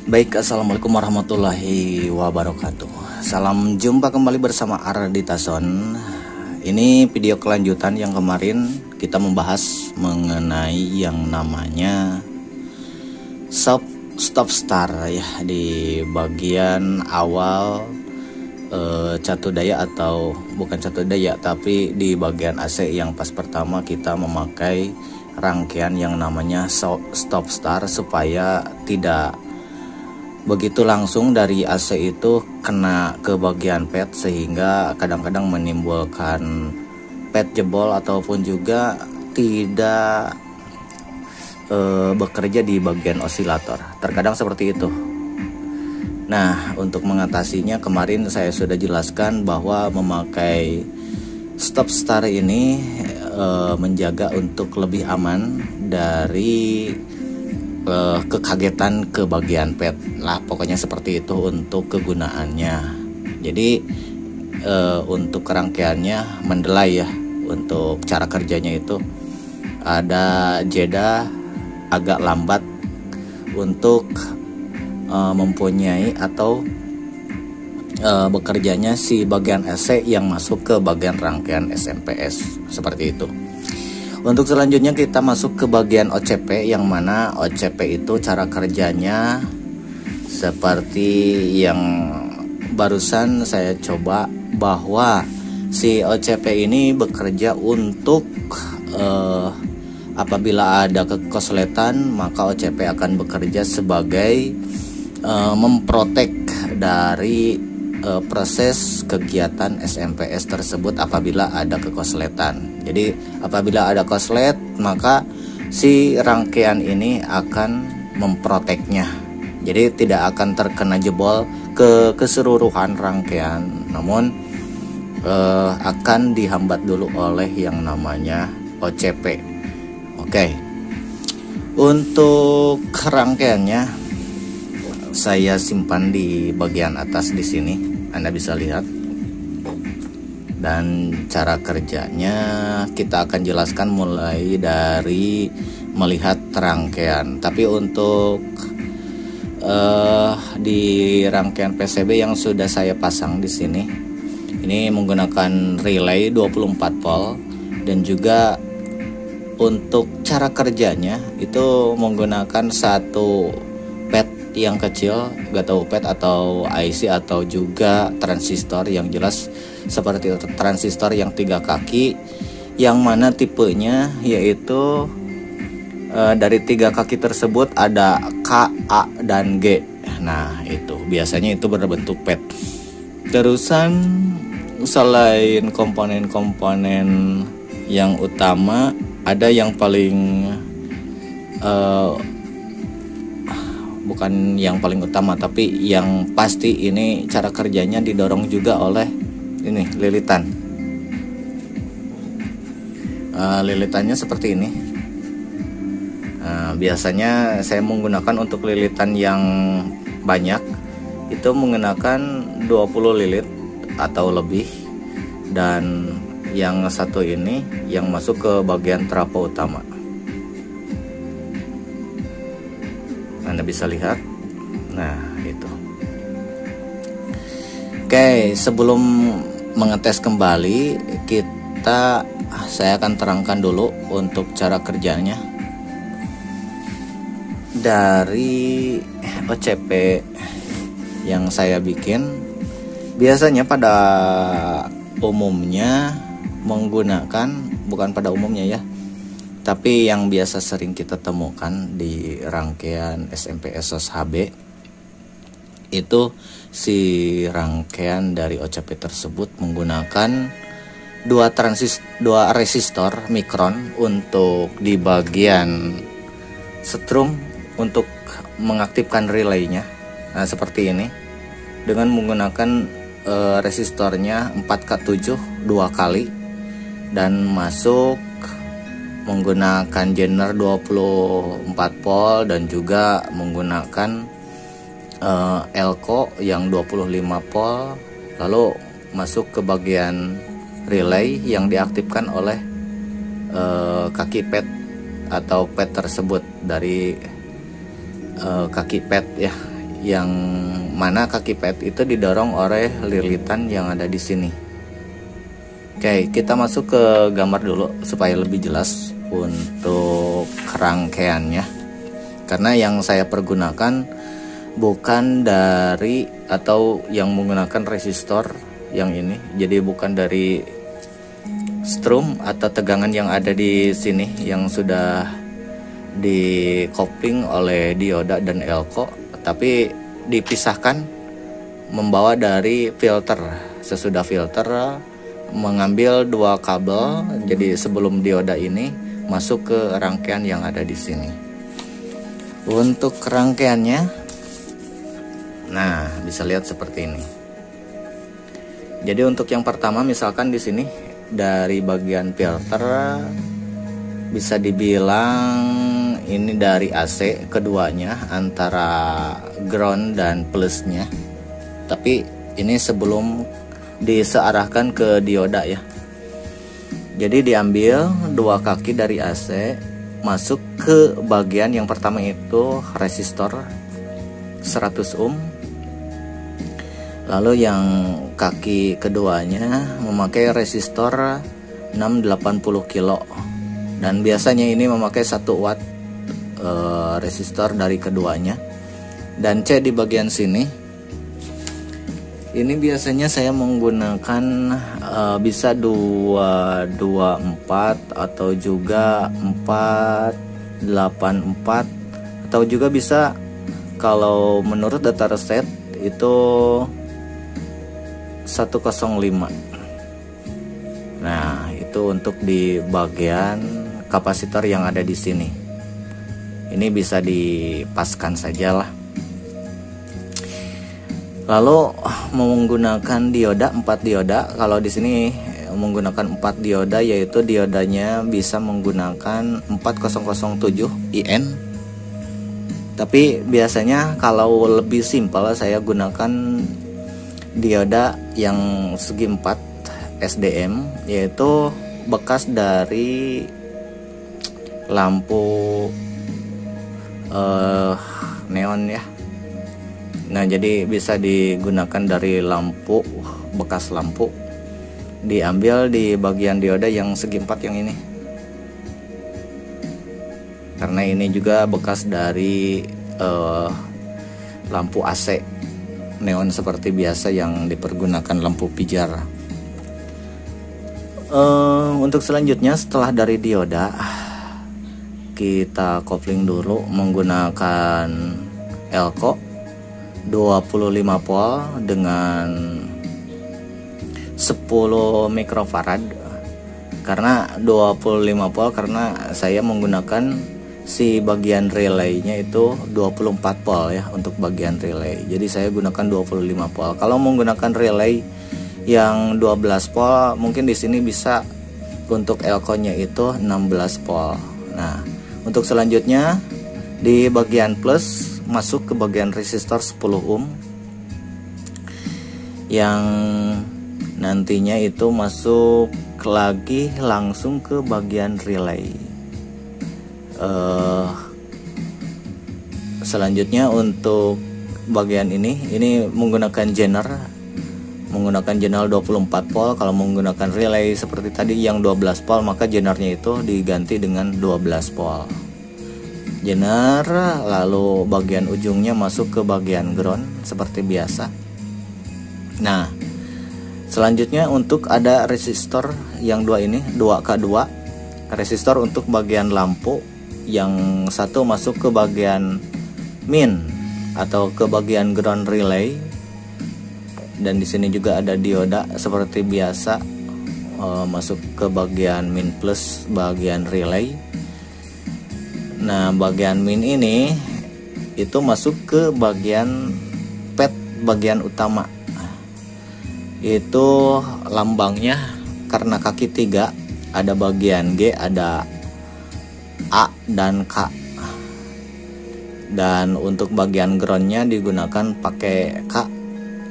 Baik, assalamualaikum warahmatullahi wabarakatuh. Salam jumpa kembali bersama Ardita Son. Ini video kelanjutan yang kemarin kita membahas mengenai yang namanya stop start ya, di bagian awal catu daya, atau bukan catu daya tapi di bagian AC yang pas pertama kita memakai rangkaian yang namanya stop start supaya tidak begitu langsung dari AC itu kena ke bagian pet, sehingga kadang-kadang menimbulkan pet jebol ataupun juga tidak bekerja di bagian osilator. Terkadang seperti itu. Nah, untuk mengatasinya kemarin saya sudah jelaskan bahwa memakai stop start ini menjaga untuk lebih aman dari kekagetan ke bagian pet lah, pokoknya seperti itu untuk kegunaannya. Jadi untuk rangkaiannya mendelay ya. Untuk cara kerjanya itu ada jeda agak lambat untuk mempunyai atau bekerjanya si bagian AC yang masuk ke bagian rangkaian SMPS, seperti itu. Untuk selanjutnya kita masuk ke bagian OCP, yang mana OCP itu cara kerjanya seperti yang barusan saya coba, bahwa si OCP ini bekerja untuk apabila ada kekosletan, maka OCP akan bekerja sebagai memprotek dari proses kegiatan SMPS tersebut apabila ada kekosletan. Jadi apabila ada koslet, maka si rangkaian ini akan memproteknya. Jadi tidak akan terkena jebol ke keseluruhan rangkaian, namun akan dihambat dulu oleh yang namanya OCP. Oke. Untuk rangkaiannya saya simpan di bagian atas di sini. Anda bisa lihat, dan cara kerjanya kita akan jelaskan mulai dari melihat rangkaian. Tapi untuk di rangkaian PCB yang sudah saya pasang di sini, ini menggunakan relay 24 volt, dan juga untuk cara kerjanya itu menggunakan satu pet yang kecil, gak tahu pet atau IC atau juga transistor, yang jelas seperti itu, transistor yang 3 kaki, yang mana tipenya yaitu dari 3 kaki tersebut ada K, A, dan G. Nah itu biasanya itu berbentuk pet. Terusan selain komponen-komponen yang utama, ada yang paling bukan yang paling utama, tapi yang pasti ini cara kerjanya didorong juga oleh ini lilitan. Lilitannya seperti ini. Biasanya saya menggunakan untuk lilitan yang banyak itu menggunakan 20 lilit atau lebih, dan yang satu ini yang masuk ke bagian trafo utama. Anda bisa lihat. Nah itu. Oke, sebelum mengetes kembali, saya akan terangkan dulu untuk cara kerjanya dari OCP yang saya bikin. Biasanya pada umumnya menggunakan, bukan pada umumnya ya, tapi yang biasa sering kita temukan di rangkaian SMPS SOS HB itu si rangkaian dari OCP tersebut menggunakan dua resistor mikron untuk di bagian setrum untuk mengaktifkan relaynya. Nah seperti ini, dengan menggunakan resistornya 4K7 2 kali, dan masuk menggunakan jener 24 volt, dan juga menggunakan elko yang 25 volt, lalu masuk ke bagian relay yang diaktifkan oleh kaki pet atau pet tersebut dari kaki pet ya, yang mana kaki pet itu didorong oleh lilitan yang ada di sini. Oke, kita masuk ke gambar dulu supaya lebih jelas untuk rangkaiannya. Karena yang saya pergunakan bukan dari atau yang menggunakan resistor yang ini, jadi bukan dari strum atau tegangan yang ada di sini yang sudah dikopling oleh dioda dan elko, tapi dipisahkan membawa dari filter. Sesudah filter mengambil dua kabel, jadi sebelum dioda ini masuk ke rangkaian yang ada di sini. Untuk rangkaiannya, nah bisa lihat seperti ini. Jadi untuk yang pertama misalkan di sini dari bagian filter bisa dibilang ini dari AC, keduanya antara ground dan plusnya. Tapi ini sebelum disearahkan ke dioda ya. Jadi diambil dua kaki dari AC, masuk ke bagian yang pertama itu resistor 100 ohm. Lalu yang kaki keduanya memakai resistor 680 kilo. Dan biasanya ini memakai 1 watt resistor dari keduanya. Dan C di bagian sini ini biasanya saya menggunakan bisa 224 atau juga 484 atau juga bisa, kalau menurut data reset itu 105. Nah, itu untuk di bagian kapasitor yang ada di sini. Ini bisa dipaskan sajalah. Lalu menggunakan dioda 4 dioda. Kalau di sini menggunakan 4 dioda, yaitu diodanya bisa menggunakan 4007 IN. Tapi biasanya kalau lebih simpel saya gunakan dioda yang segi 4 SDM, yaitu bekas dari lampu neon ya. Nah, jadi bisa digunakan dari lampu, bekas lampu, diambil di bagian dioda yang segi 4 yang ini. Karena ini juga bekas dari lampu AC neon seperti biasa yang dipergunakan lampu pijar. Untuk selanjutnya setelah dari dioda, kita kopling dulu menggunakan elko 25 volt dengan 10 mikrofarad. Karena 25 volt karena saya menggunakan si bagian relaynya itu 24 volt ya untuk bagian relay. Jadi saya gunakan 25 volt. Kalau menggunakan relay yang 12 volt mungkin di sini bisa untuk elko-nya itu 16 volt. Nah, untuk selanjutnya di bagian plus masuk ke bagian resistor 10 ohm yang nantinya itu masuk lagi langsung ke bagian relay. Selanjutnya untuk bagian ini menggunakan jener 24 volt. Kalau menggunakan relay seperti tadi yang 12 volt, maka jenernya itu diganti dengan 12 volt jener. Lalu bagian ujungnya masuk ke bagian ground seperti biasa. Nah, selanjutnya untuk ada resistor yang dua ini 2K2 resistor untuk bagian lampu, yang satu masuk ke bagian min atau ke bagian ground relay. Dan di sini juga ada dioda seperti biasa, masuk ke bagian min plus bagian relay. Nah, bagian min ini itu masuk ke bagian pet bagian utama. Itu lambangnya karena kaki 3 ada bagian G, ada A dan K. Dan untuk bagian groundnya digunakan pakai K,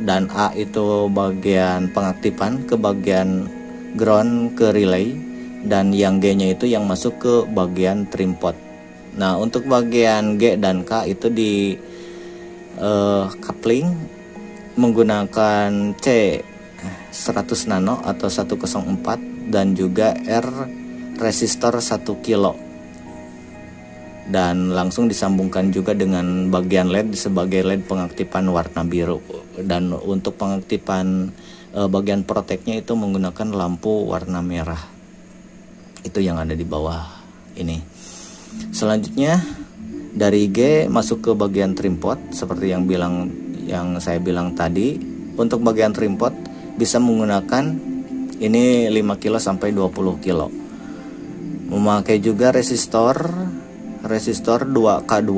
dan A itu bagian pengaktifan ke bagian ground ke relay, dan yang G nya itu yang masuk ke bagian trim pot. Nah, untuk bagian G dan K itu coupling menggunakan C 100 nano atau 104 dan juga R resistor 1 kilo, dan langsung disambungkan juga dengan bagian LED sebagai LED pengaktifan warna biru, dan untuk pengaktifan bagian proteknya itu menggunakan lampu warna merah, itu yang ada di bawah ini. Selanjutnya dari G masuk ke bagian trim pot seperti yang saya bilang tadi. Untuk bagian trim pot bisa menggunakan ini 5 kilo sampai 20 kilo. Memakai juga resistor 2K2.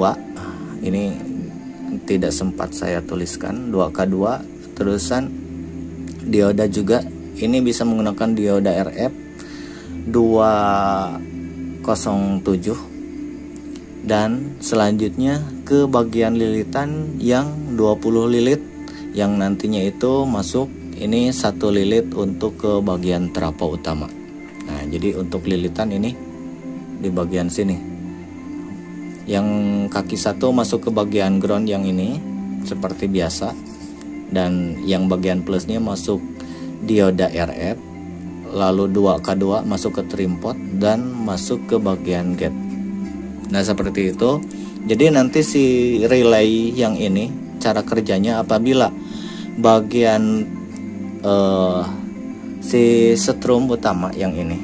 Ini tidak sempat saya tuliskan, 2K2. Terusan dioda juga. Ini bisa menggunakan dioda RF 207. Dan selanjutnya ke bagian lilitan yang 20 lilit yang nantinya itu masuk ini 1 lilit untuk ke bagian trafo utama. Nah, jadi untuk lilitan ini di bagian sini. Yang kaki 1 masuk ke bagian ground yang ini seperti biasa, dan yang bagian plusnya masuk dioda RF, lalu 2K2 masuk ke trim pot dan masuk ke bagian gate. Nah, seperti itu. Jadi nanti si relay yang ini cara kerjanya apabila bagian si setrum utama yang ini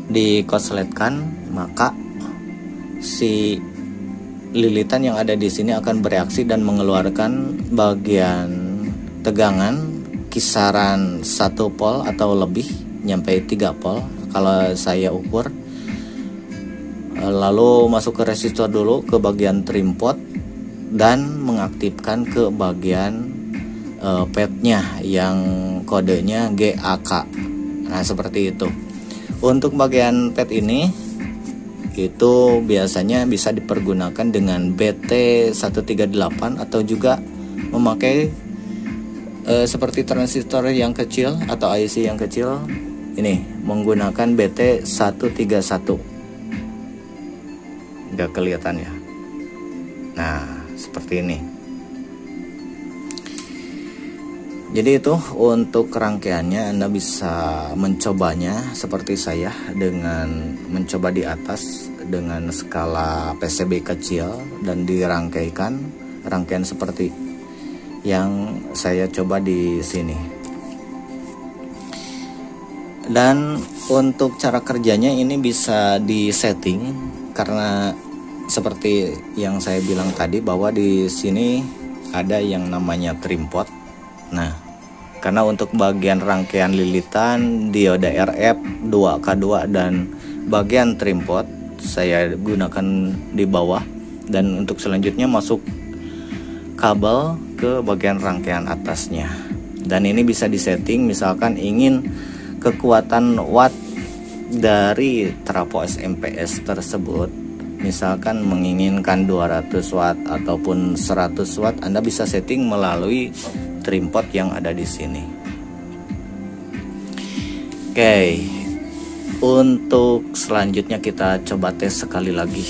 dikonsletkan, maka si lilitan yang ada di sini akan bereaksi dan mengeluarkan bagian tegangan kisaran 1 volt atau lebih nyampe 3 volt kalau saya ukur. Lalu masuk ke resistor dulu ke bagian trim pot dan mengaktifkan ke bagian pednya yang kodenya GAK. Nah, seperti itu. Untuk bagian ped ini itu biasanya bisa dipergunakan dengan BT138 atau juga memakai seperti transistor yang kecil atau IC yang kecil. Ini menggunakan BT131. Nggak kelihatan ya. Nah, seperti ini. Jadi itu untuk rangkaiannya, Anda bisa mencobanya seperti saya dengan mencoba di atas dengan skala PCB kecil dan dirangkaikan rangkaian seperti yang saya coba di sini. Dan untuk cara kerjanya ini bisa disetting karena seperti yang saya bilang tadi bahwa di sini ada yang namanya trim pot. Nah, karena untuk bagian rangkaian lilitan, dioda RF, 2K2 dan bagian trim pot saya gunakan di bawah, dan untuk selanjutnya masuk kabel ke bagian rangkaian atasnya. Dan ini bisa disetting misalkan ingin kekuatan watt dari trafo SMPS tersebut, misalkan menginginkan 200 watt ataupun 100 watt, Anda bisa setting melalui trim pot yang ada di sini. Oke, untuk selanjutnya kita coba tes sekali lagi.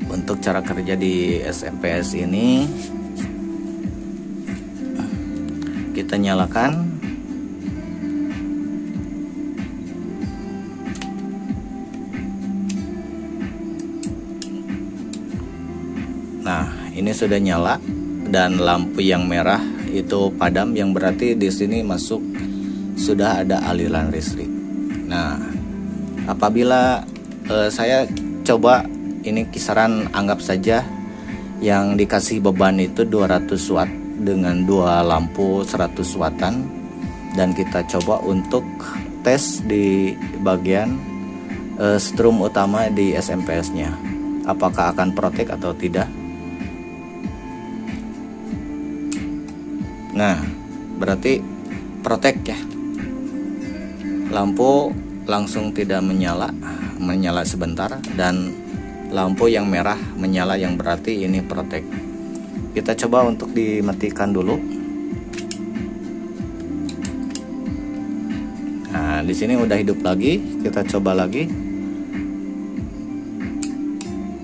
Untuk cara kerja di SMPS ini, kita nyalakan. Nah, ini sudah nyala dan lampu yang merah itu padam, yang berarti di sini masuk sudah ada aliran listrik. Nah, apabila saya coba ini kisaran, anggap saja yang dikasih beban itu 200 watt dengan 2 lampu 100 wattan, dan kita coba untuk tes di bagian strum utama di SMPS nya apakah akan protek atau tidak. Nah, berarti protek ya. Lampu langsung tidak menyala sebentar, dan lampu yang merah menyala, yang berarti ini protek. Kita coba untuk dimatikan dulu. Nah, di sini udah hidup lagi. Kita coba lagi.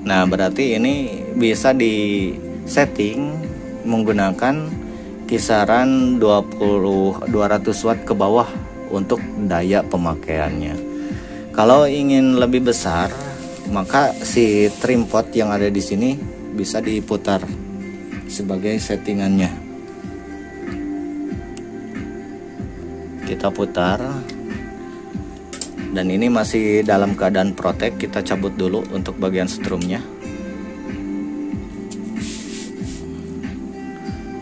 Nah, berarti ini bisa di setting menggunakan kisaran 200 watt ke bawah untuk daya pemakaiannya. Kalau ingin lebih besar, maka si trim pot yang ada di sini bisa diputar sebagai settingannya. Kita putar. Dan ini masih dalam keadaan protek, kita cabut dulu untuk bagian strumnya.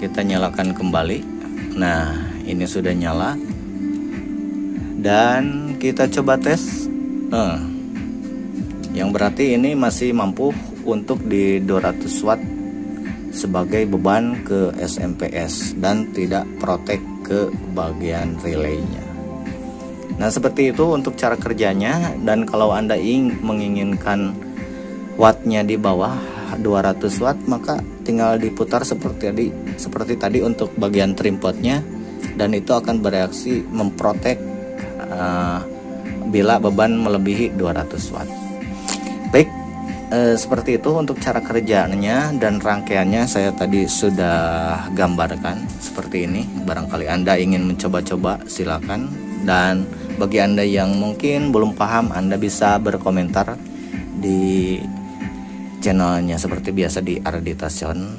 Kita nyalakan kembali. Nah, ini sudah nyala. Dan kita coba tes. Yang berarti ini masih mampu untuk di 200 watt sebagai beban ke SMPS dan tidak protek ke bagian relaynya. Nah, seperti itu untuk cara kerjanya. Dan kalau Anda menginginkan wattnya di bawah 200 watt, maka tinggal diputar seperti tadi untuk bagian trim potnya, dan itu akan bereaksi memprotek bila beban melebihi 200 watt. Baik, seperti itu untuk cara kerjanya, dan rangkaiannya saya tadi sudah gambarkan seperti ini. Barangkali Anda ingin mencoba-coba, silakan. Dan bagi Anda yang mungkin belum paham, Anda bisa berkomentar di channelnya seperti biasa di Arditation.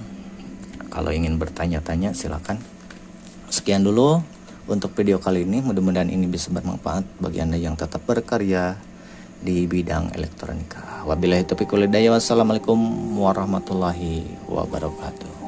Kalau ingin bertanya-tanya, silakan. Sekian dulu untuk video kali ini. Mudah-mudahan ini bisa bermanfaat bagi Anda yang tetap berkarya di bidang elektronika. Wabillahi taufiq wal hidayah. Wassalamualaikum warahmatullahi wabarakatuh.